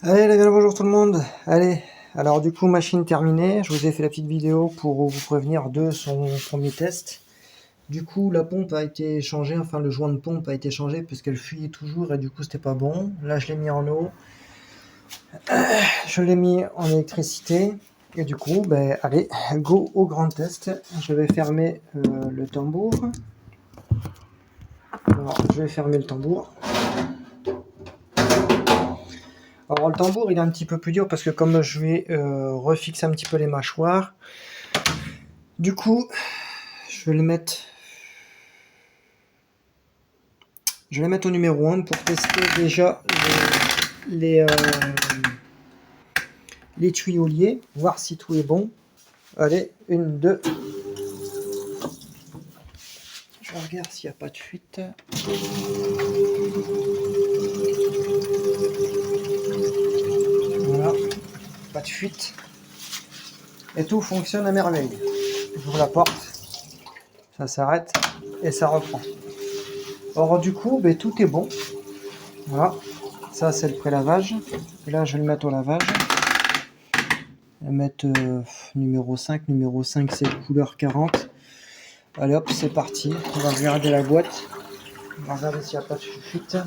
Allez les gars, bonjour tout le monde. Allez, alors du coup machine terminée, je vous ai fait la petite vidéo pour vous prévenir de son premier test. Du coup la pompe a été changée, enfin le joint de pompe a été changé parce qu'elle fuyait toujours et du coup c'était pas bon. Là je l'ai mis en eau, je l'ai mis en électricité et du coup ben allez, go au grand test. Je vais fermer le tambour. Alors je vais fermer le tambour. Alors le tambour il est un petit peu plus dur parce que comme je vais refixer un petit peu les mâchoires, du coup je vais le mettre au numéro 1 pour tester déjà les tuyaux liés, voir si tout est bon. Allez, une, deux. Je regarde s'il n'y a pas de fuite. Voilà, pas de fuite. Et tout fonctionne à merveille. J'ouvre la porte, ça s'arrête et ça reprend. Or du coup, ben, tout est bon. Voilà, ça c'est le pré-lavage. Là je vais le mettre au lavage. Je vais mettre numéro 5. Numéro 5 c'est couleur 40. Allez hop, c'est parti. On va regarder la boîte. On va regarder s'il n'y a pas de fuite.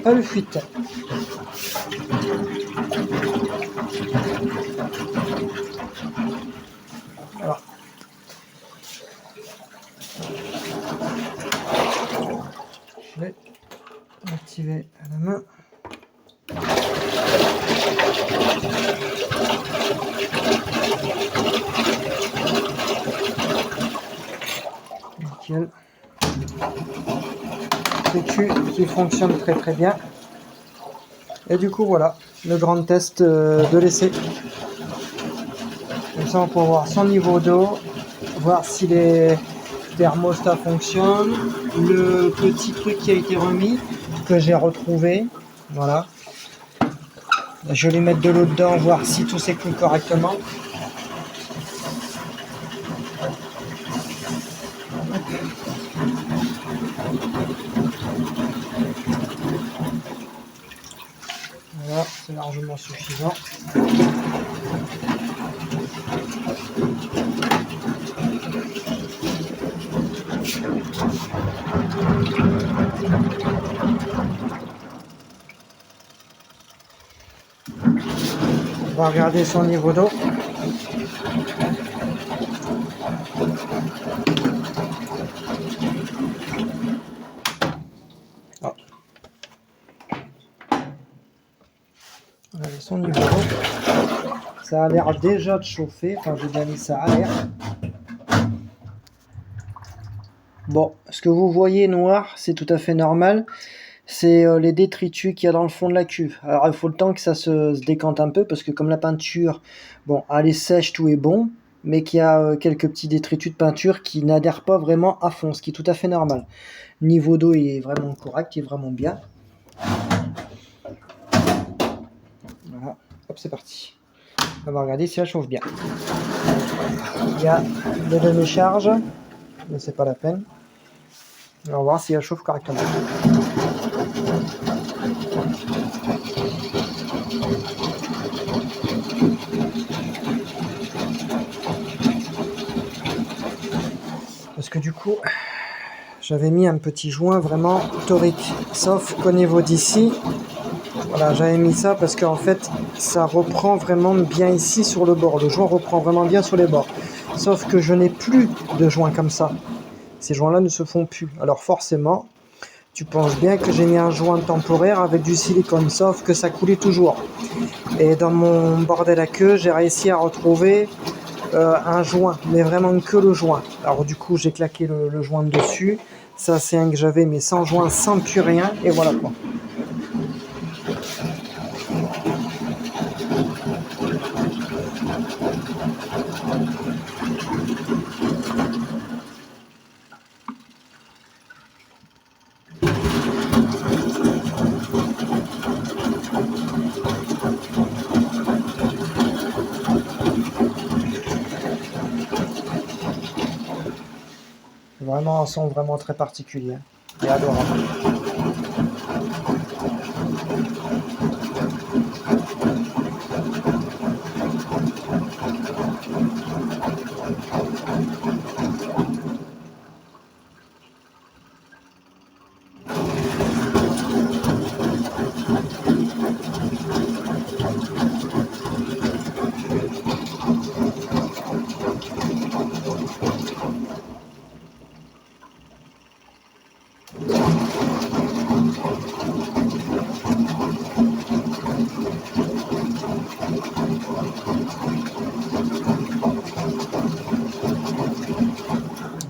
Pas de fuite. Alors. Je vais l'activer à la main. Nickel. Sécu qui fonctionne très très bien. Et du coup voilà, le grand test de l'essai. Comme ça on peut voir son niveau d'eau, voir si les thermostats fonctionnent, le petit truc qui a été remis, que j'ai retrouvé. Voilà. Je vais mettre de l'eau dedans, voir si tout s'écoule correctement. Voilà, c'est largement suffisant. On va regarder son niveau d'eau. Oh. Regardez son niveau d'eau. Ça a l'air déjà de chauffer. Enfin, j'ai bien mis ça à l'air. Bon, ce que vous voyez noir, c'est tout à fait normal. C'est les détritus qu'il y a dans le fond de la cuve. Alors il faut le temps que ça se décante un peu parce que comme la peinture, bon, elle est sèche, tout est bon, mais qu'il y a quelques petits détritus de peinture qui n'adhèrent pas vraiment à fond, ce qui est tout à fait normal. Le niveau d'eau est vraiment correct, il est vraiment bien. Voilà, hop, c'est parti. On va regarder si elle chauffe bien. Il y a des demi-charges, mais c'est pas la peine. On va voir si elle chauffe correctement. Parce que du coup, j'avais mis un petit joint vraiment torique. Sauf qu'au niveau d'ici, voilà, j'avais mis ça parce qu'en fait, ça reprend vraiment bien ici sur le bord. Le joint reprend vraiment bien sur les bords. Sauf que je n'ai plus de joints comme ça. Ces joints-là ne se font plus. Alors forcément, tu penses bien que j'ai mis un joint temporaire avec du silicone. Sauf que ça coulait toujours. Et dans mon bordel à queue, j'ai réussi à retrouver un joint, mais vraiment que le joint. Alors du coup, j'ai claqué le joint dessus. Ça, c'est un que j'avais, mais sans joint, sans plus rien. Et voilà quoi. C'est vraiment un son vraiment très particulier et adorable.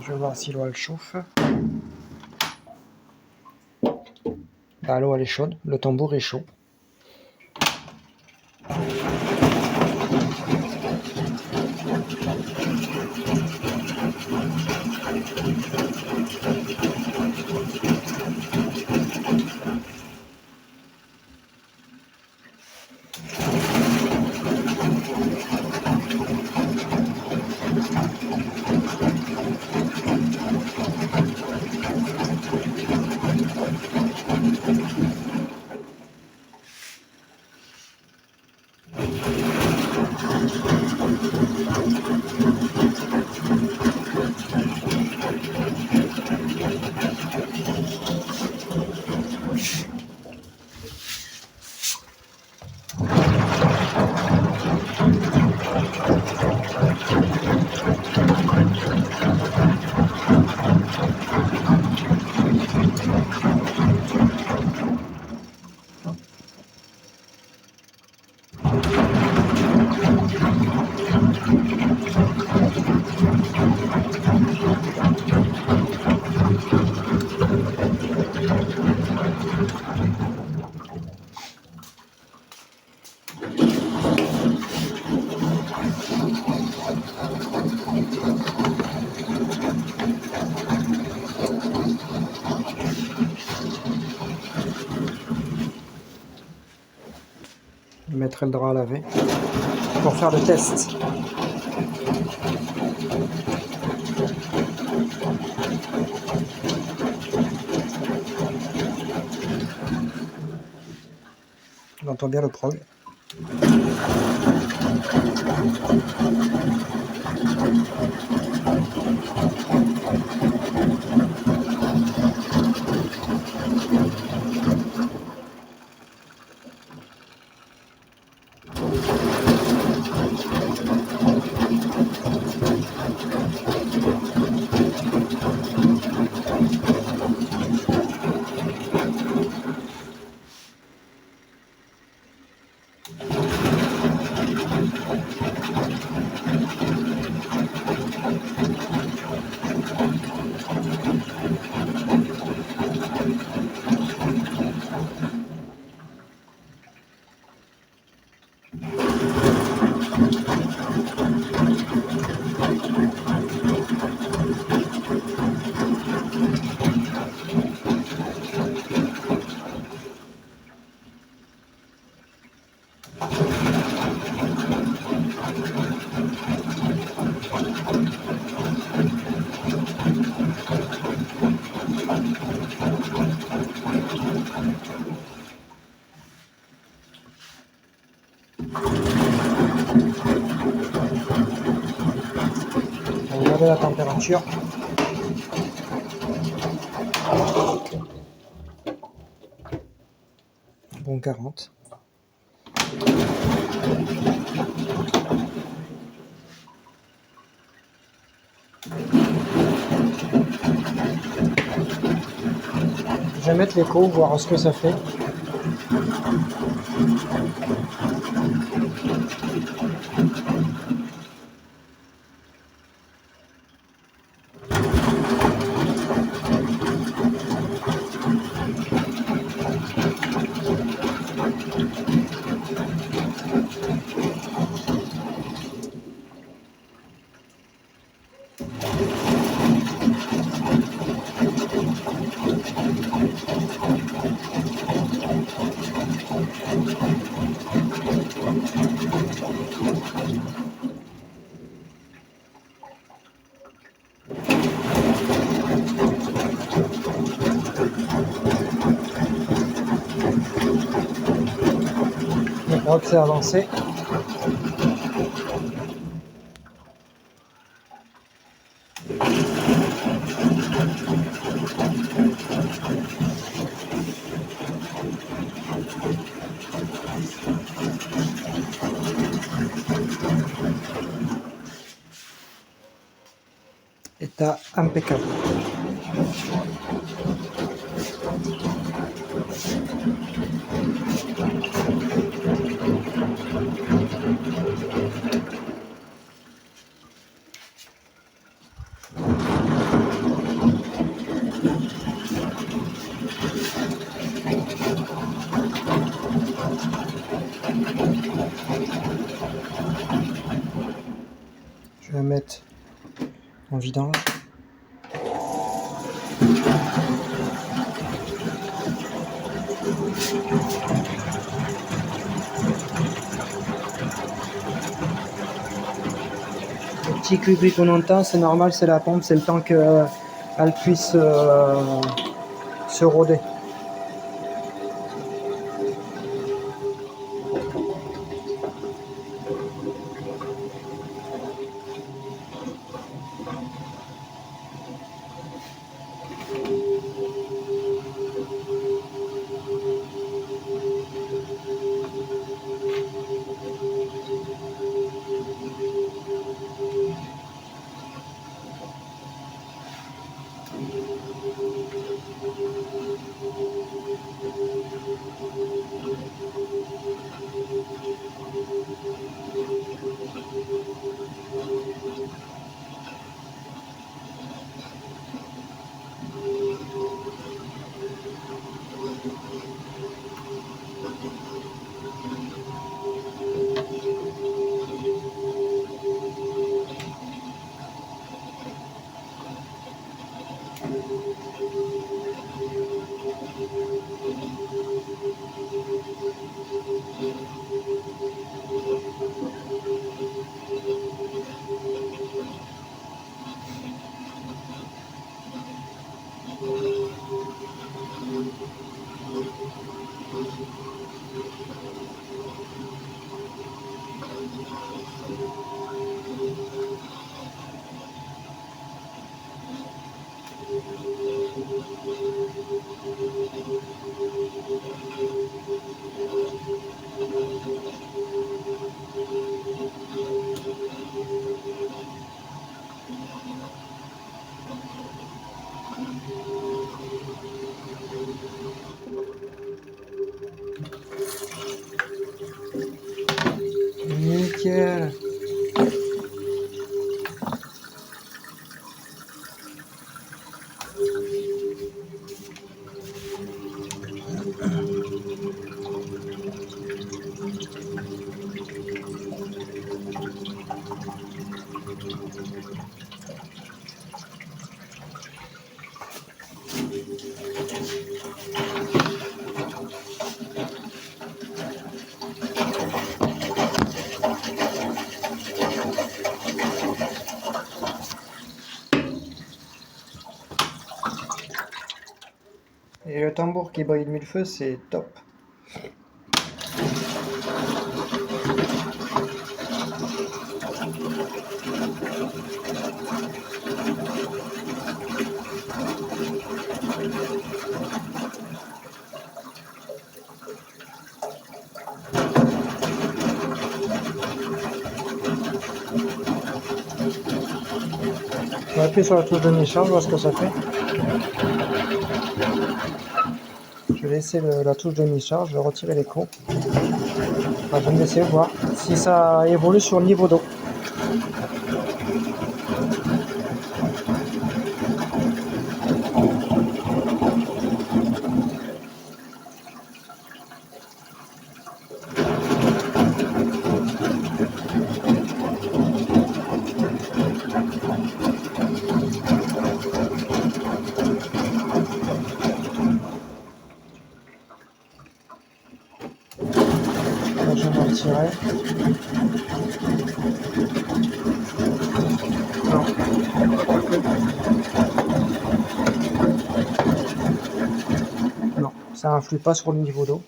Je vais voir si l'eau elle chauffe. Bah, l'eau elle est chaude, le tambour est chaud. Je mettrai le drap à laver pour faire le test. On entend bien le prog. Regardez la température. Bon 40. Je vais mettre l'écho, voir ce que ça fait. Hop, c'est avancé. État impeccable. Je vais mettre en vidange. Le petit cri qu'on entend, c'est normal, c'est la pompe, c'est le temps qu'elle puisse se rôder. Nickel. Et le tambour qui brille de mille feux, c'est top. On va appuyer sur la touche de mi-charge, voir ce que ça fait. Je vais laisser la touche de mi-charge, je vais retirer l'écho. Enfin, je vais me laisser voir si ça évolue sur le niveau d'eau. Là, je vais me retirer. Non. Non, ça influe pas sur le niveau d'eau.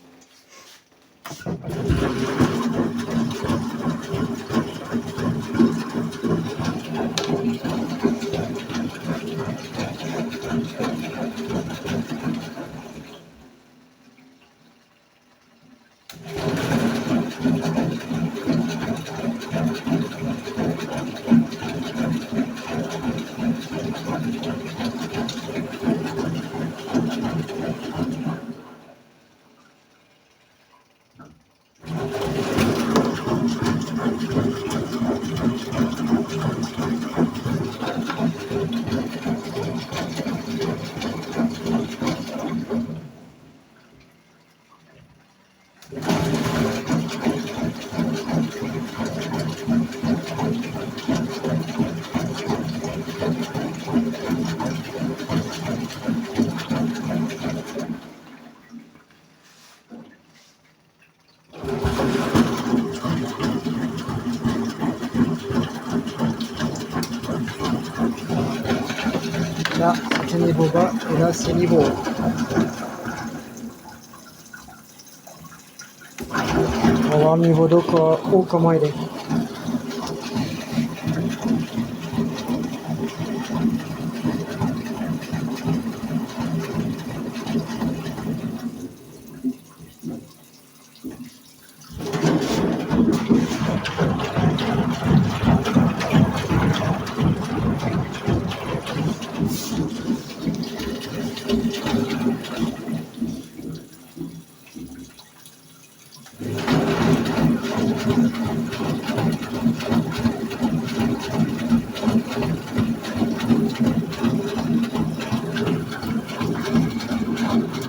Là, c'était niveau bas et là, c'est niveau haut. On va voir le niveau d'eau haut comment il est.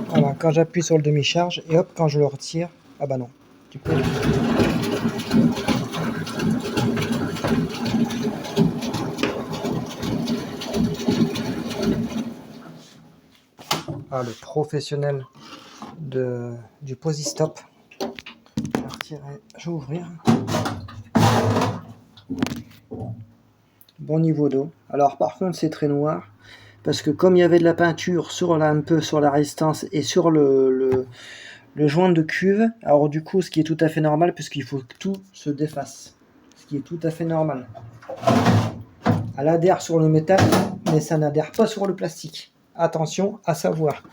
Voilà, quand j'appuie sur le demi-charge et hop, quand je le retire, ah bah non. Du coup, le professionnel du Posistop. Je vais retirer, je vais ouvrir. Bon niveau d'eau. Alors par contre c'est très noir parce que comme il y avait de la peinture un peu sur la résistance et sur le joint de cuve, alors du coup ce qui est tout à fait normal puisqu'il faut que tout se défasse. Ce qui est tout à fait normal. Elle adhère sur le métal mais ça n'adhère pas sur le plastique. Attention à savoir.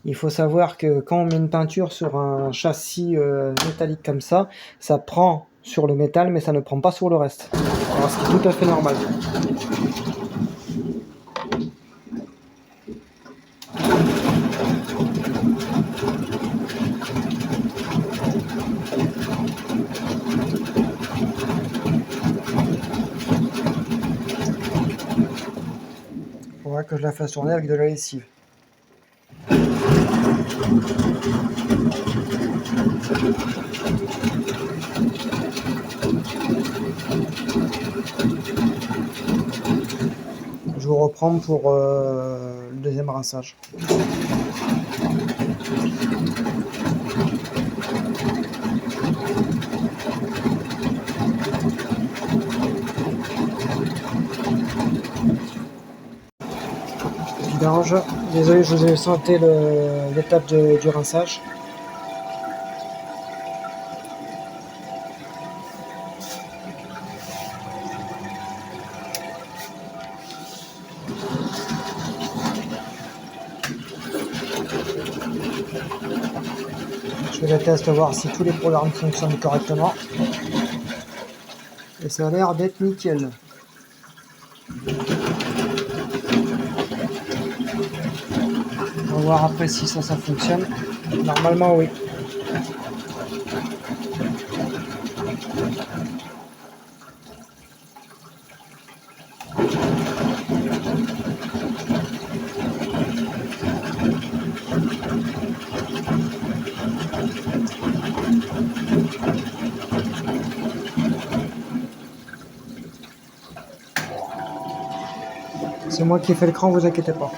Il faut savoir que quand on met une peinture sur un châssis métallique comme ça, ça prend sur le métal mais ça ne prend pas sur le reste. Alors ce qui est tout à fait normal. Il faudra que je la fasse tourner avec de la lessive. Je vous reprends pour le deuxième rinçage. Vidange. Désolé, je vous ai sauté l'étape du rinçage. Je vais tester voir si tous les programmes fonctionnent correctement. Et ça a l'air d'être nickel. On va voir après si ça fonctionne. Normalement oui. C'est moi qui ai fait l'écran, vous inquiétez pas.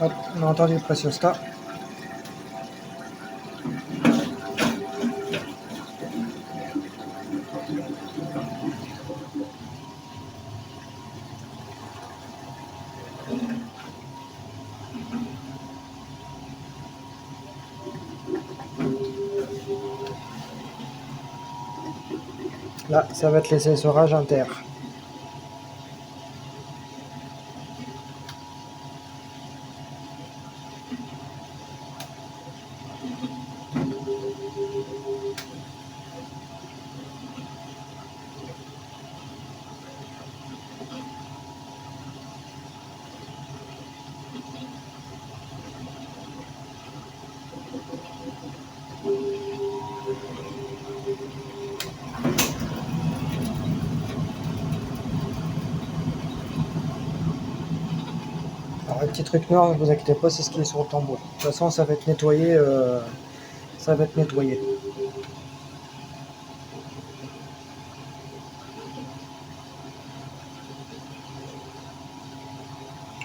Hop, on a entendu le Preciostat. Là, ça va être les essorages inter. Alors, le petit truc noir, ne vous inquiétez pas, c'est ce qui est sur le tambour. De toute façon, ça va être nettoyé. Ça va être nettoyé.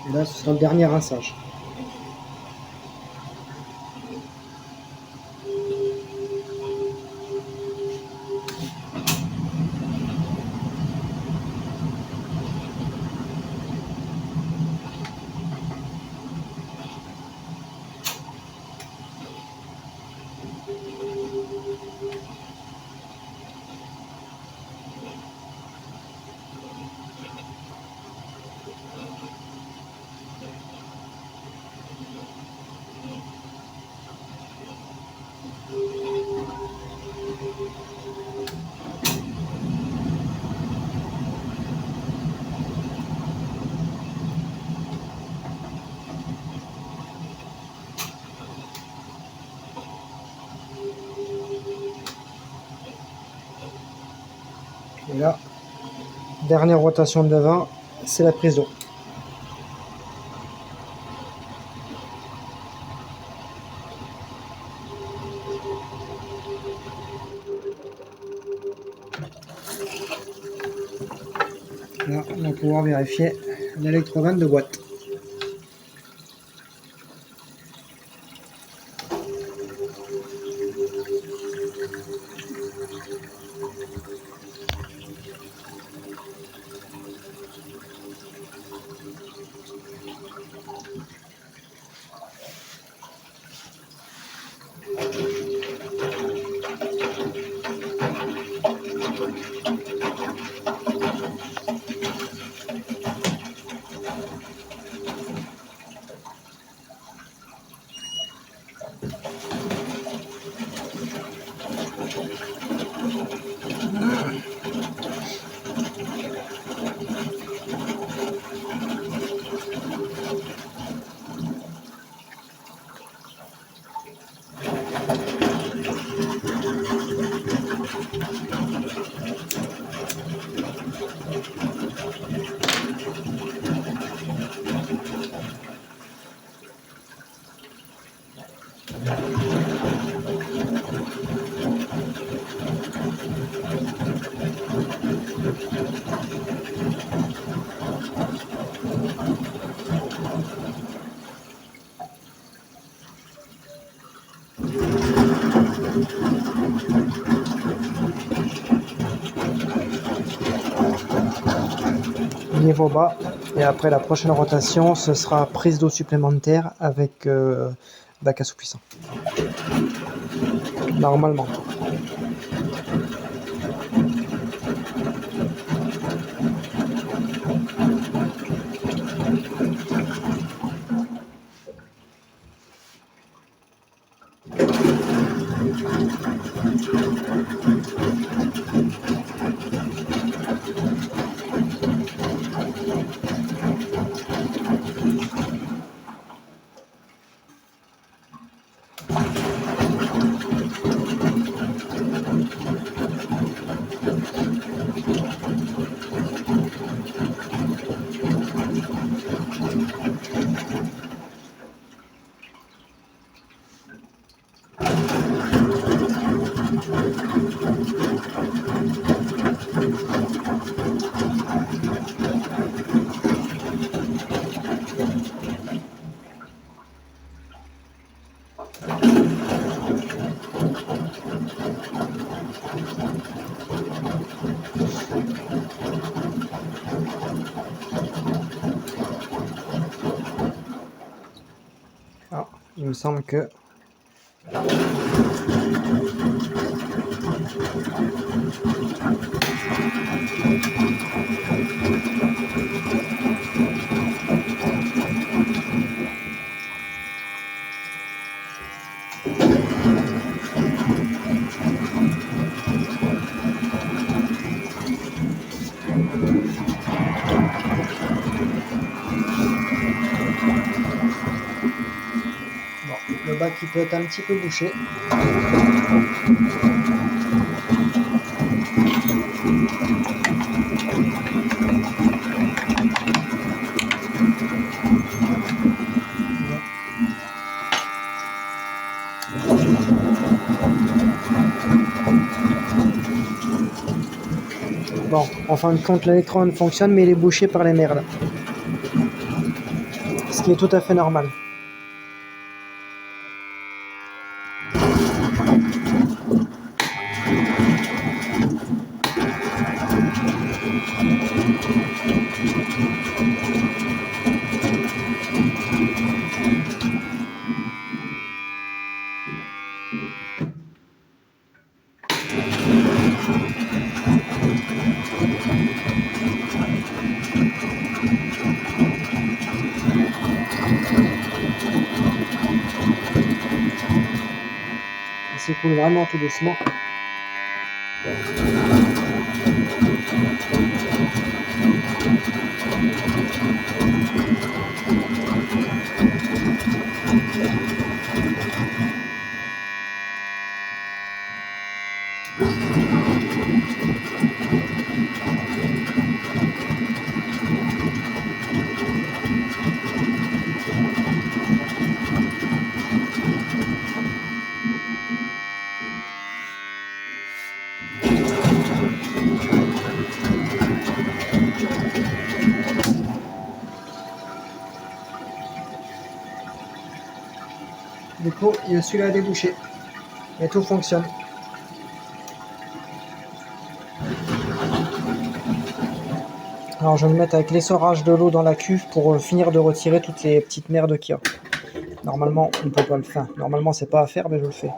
Et là, ce sera le dernier rinçage. Et là, dernière rotation de devant, c'est la prise d'eau. Là, on va pouvoir vérifier l'électrovanne de boîte. Niveau bas, et après la prochaine rotation, ce sera prise d'eau supplémentaire avec bac assouplissant. Normalement. Ah, il me semble que le bac il peut être un petit peu bouché. Bon, en fin de compte, l'électrode fonctionne, mais il est bouché par les merdes. Ce qui est tout à fait normal. Il s'écoule vraiment tout doucement. Du coup, il y a celui-là à déboucher. Et tout fonctionne. Alors je vais me mettre avec l'essorage de l'eau dans la cuve pour finir de retirer toutes les petites merdes qu'il y a. Normalement, on ne peut pas le faire. Normalement, c'est pas à faire, mais je le fais.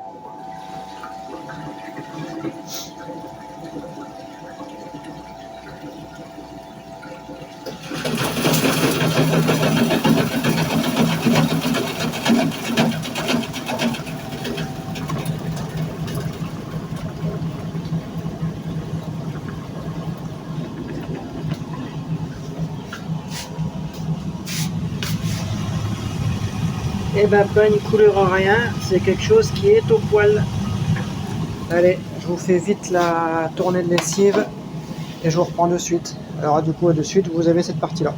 Eh ben, pas une couleur, rien. C'est quelque chose qui est au poil. Allez, je vous fais vite la tournée de lessive et je vous reprends de suite. Alors du coup, de suite, vous avez cette partie-là.